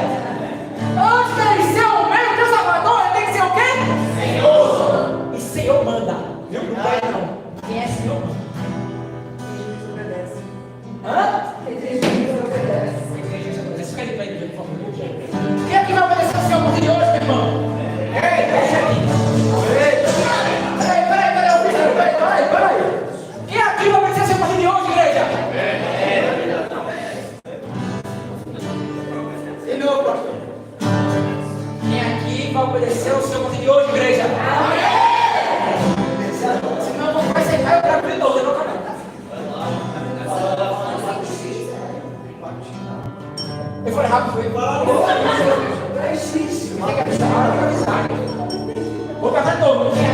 Antes dele ser o meu e o teu salvador, ele tem que ser o quê? Senhor. E Senhor manda. Viu? Não vai não. Quem é Senhor manda. Hã? Isso que ele vai dizer, por favor. Quem é que vai obedecer ao Senhor de hoje, meu irmão? Ei, deixa aqui. Peraí. Quem aqui vai obedecer ao Senhor de hoje, igreja?
E não, pastor.
Quem aqui vai obedecer ao Senhor de hoje, igreja? Senão não vai sentar, eu gravo de novo, eu não vou. Eu falei rápido, foi. Vou cantar de novo. Quem